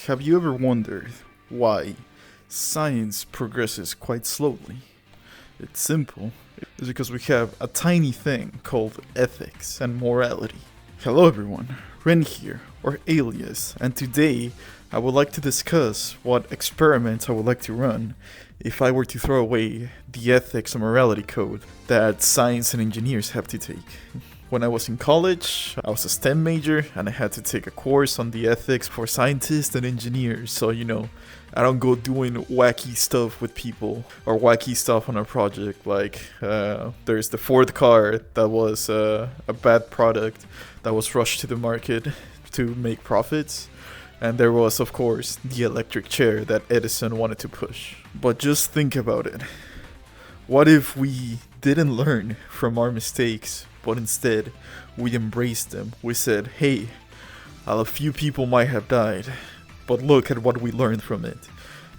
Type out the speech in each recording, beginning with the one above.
Have you ever wondered why science progresses quite slowly? It's simple. It's because we have a tiny thing called ethics and morality. Hello everyone, Ren here, or Alias, and today I would like to discuss what experiments I would like to run if I were to throw away the ethics and morality code that science and engineers have to take. When I was in college, I was a STEM major and I had to take a course on the ethics for scientists and engineers, so I don't go doing wacky stuff with people or wacky stuff on a project. Like, there's the Ford car that was a bad product that was rushed to the market to make profits. And there was, of course, the electric chair that Edison wanted to push. But just think about it. What if we didn't learn from our mistakes, but instead we embraced them? We said, hey, a few people might have died, but look at what we learned from it.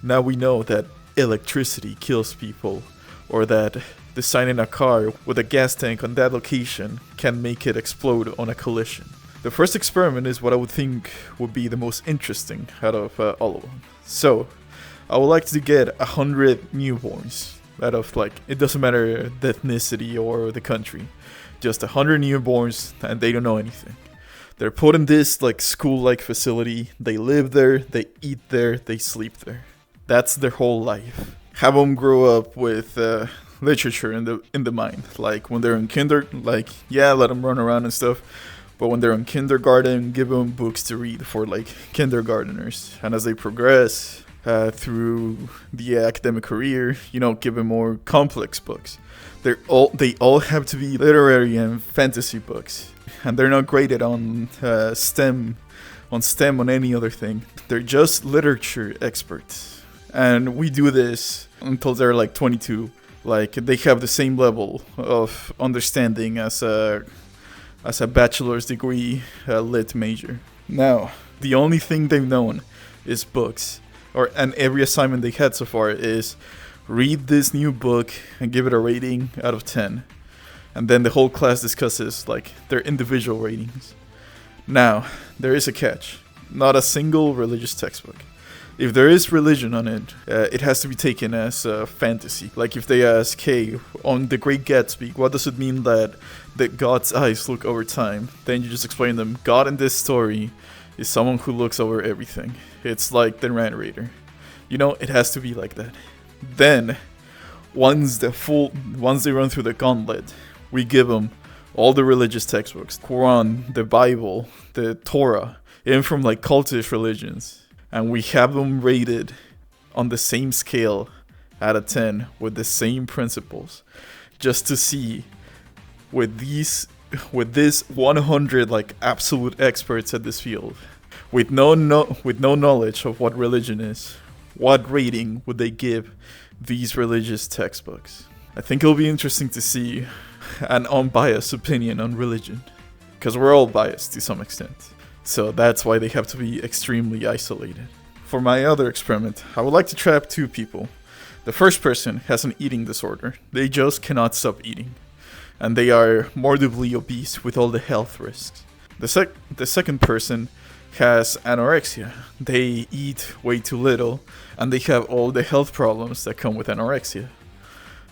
Now we know that electricity kills people, or that designing a car with a gas tank on that location can make it explode on a collision. The first experiment is what I would think would be the most interesting out of all of them. So, I would like to get 100 newborns out of, it doesn't matter the ethnicity or the country. Just 100 newborns, and they don't know anything. They're put in this school-like facility. They live there, they eat there, they sleep there. That's their whole life. Have them grow up with literature in the mind. Like when they're in let them run around and stuff. But when they're in kindergarten, give them books to read for kindergarteners. And as they progress through the academic career, give them more complex books. They all have to be literary and fantasy books, and they're not graded on STEM on any other thing. They're just literature experts, and we do this until they're 22. They have the same level of understanding as a bachelor's degree lit major. Now, the only thing they've known is books, and every assignment they had so far is read this new book and give it a rating out of 10. And then the whole class discusses their individual ratings. Now, there is a catch. Not a single religious textbook. If there is religion on it, it has to be taken as fantasy. If they ask, hey, on The Great Gatsby, what does it mean that God's eyes look over time? Then you just explain them, God in this story is someone who looks over everything. It's like the narrator. It has to be like that. Then, once they run through the gauntlet, we give them all the religious textbooks, Quran, the Bible, the Torah, even from cultish religions, and we have them rated on the same scale out of 10 with the same principles, just to see with this 100 absolute experts at this field, with no knowledge of what religion is, what rating would they give these religious textbooks? I think it'll be interesting to see an unbiased opinion on religion, because we're all biased to some extent. So that's why they have to be extremely isolated. For my other experiment, I would like to trap 2 people. The first person has an eating disorder. They just cannot stop eating, and they are morbidly obese with all the health risks. The second person has anorexia. They eat way too little, and they have all the health problems that come with anorexia.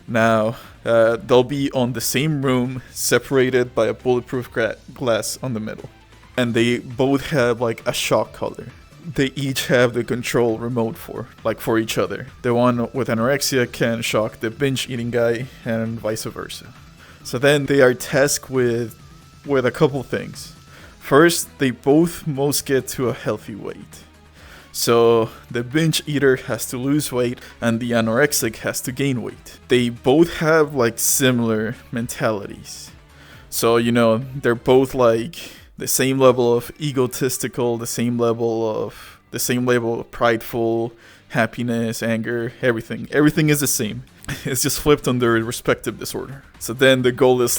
Now, they'll be on the same room, separated by a bulletproof glass on the middle. And they both have a shock collar. They each have the control remote for each other. The one with anorexia can shock the binge eating guy, and vice versa. So then they are tasked with a couple things. First, they both must get to a healthy weight. So the binge eater has to lose weight and the anorexic has to gain weight. They both have similar mentalities. So, they're both the same level of egotistical, the same level of prideful, happiness, anger, everything. Everything is the same. It's just flipped on their respective disorder. So then the goal is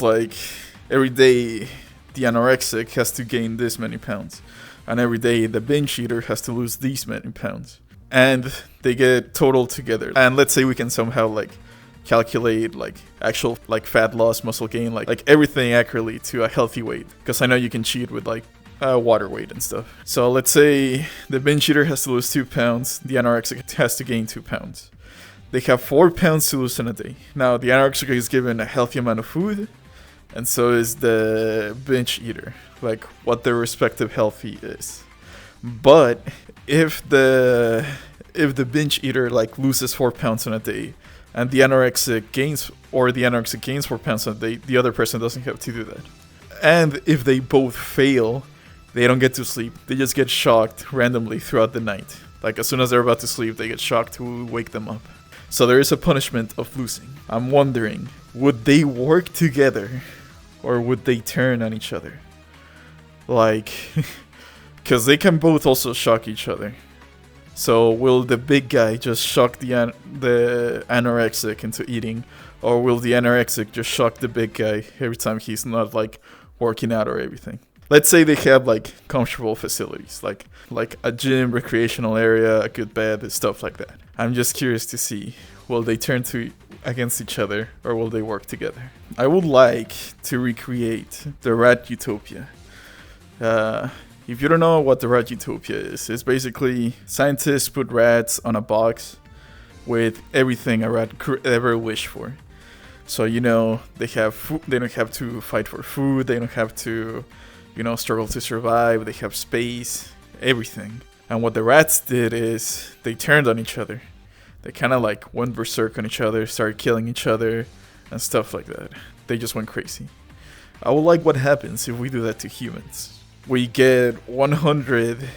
every day the anorexic has to gain this many pounds, and every day the binge eater has to lose these many pounds, and they get total together. And let's say we can somehow calculate actual fat loss, muscle gain, everything accurately to a healthy weight, because I know you can cheat with water weight and stuff. So let's say the binge eater has to lose 2 pounds, the anorexic has to gain 2 pounds. They have 4 pounds to lose in a day. Now the anorexic is given a healthy amount of food, and so is the binge eater, like what their respective healthy is. But if the binge eater like loses 4 pounds in a day, and the anorexic gains 4 pounds in a day, the other person doesn't have to do that. And if they both fail, they don't get to sleep. They just get shocked randomly throughout the night. Like as soon as they're about to sleep, they get shocked to wake them up. So there is a punishment of losing. I'm wondering, would they work together or would they turn on each other? Like, because they can both also shock each other. So will the big guy just shock the anorexic into eating, or will the anorexic just shock the big guy every time he's not like working out or everything? Let's say they have like comfortable facilities, like a gym, recreational area, a good bed, stuff like that. I'm just curious to see, will they turn against each other or will they work together? I would like to recreate the rat utopia. If you don't know what the rat utopia is, it's basically scientists put rats on a box with everything a rat could ever wish for. So they have food, they don't have to fight for food, they don't have to struggle to survive, they have space, everything. And what the rats did is they turned on each other. They kind of like went berserk on each other, started killing each other and stuff like that. They just went crazy. I would like what happens if we do that to humans. We get 100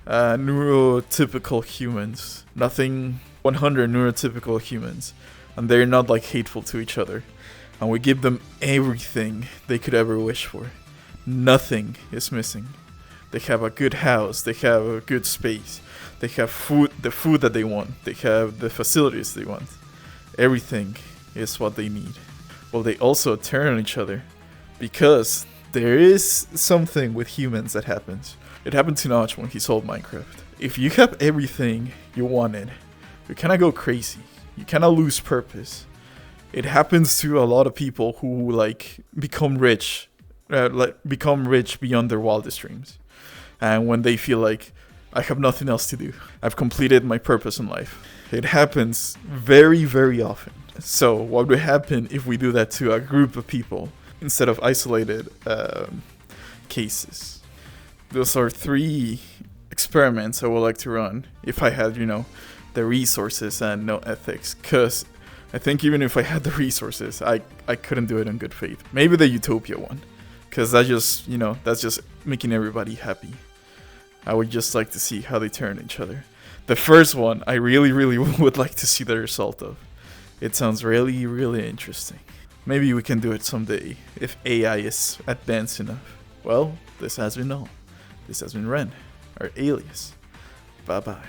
neurotypical humans. 100 neurotypical humans. And they're not like hateful to each other. And we give them everything they could ever wish for. Nothing is missing. They have a good house, they have a good space, they have food, the food that they want, they have the facilities they want. Everything is what they need. Well, they also turn on each other because there is something with humans that happens. It happened to Notch when he sold Minecraft. If you have everything you wanted, you kind of go crazy. You kind of lose purpose. It happens to a lot of people who like become rich beyond their wildest dreams. And when they feel like, I have nothing else to do, I've completed my purpose in life. It happens very, very often. So what would happen if we do that to a group of people instead of isolated cases? Those are 3 experiments I would like to run if I had, the resources and no ethics. Because I think even if I had the resources, I couldn't do it in good faith. Maybe the utopia one. Because that's just making everybody happy. I would just like to see how they turn each other. The first one, I really, really would like to see the result of. It sounds really, really interesting. Maybe we can do it someday, if AI is advanced enough. Well, this has been all. This has been Ren, our alias. Bye-bye.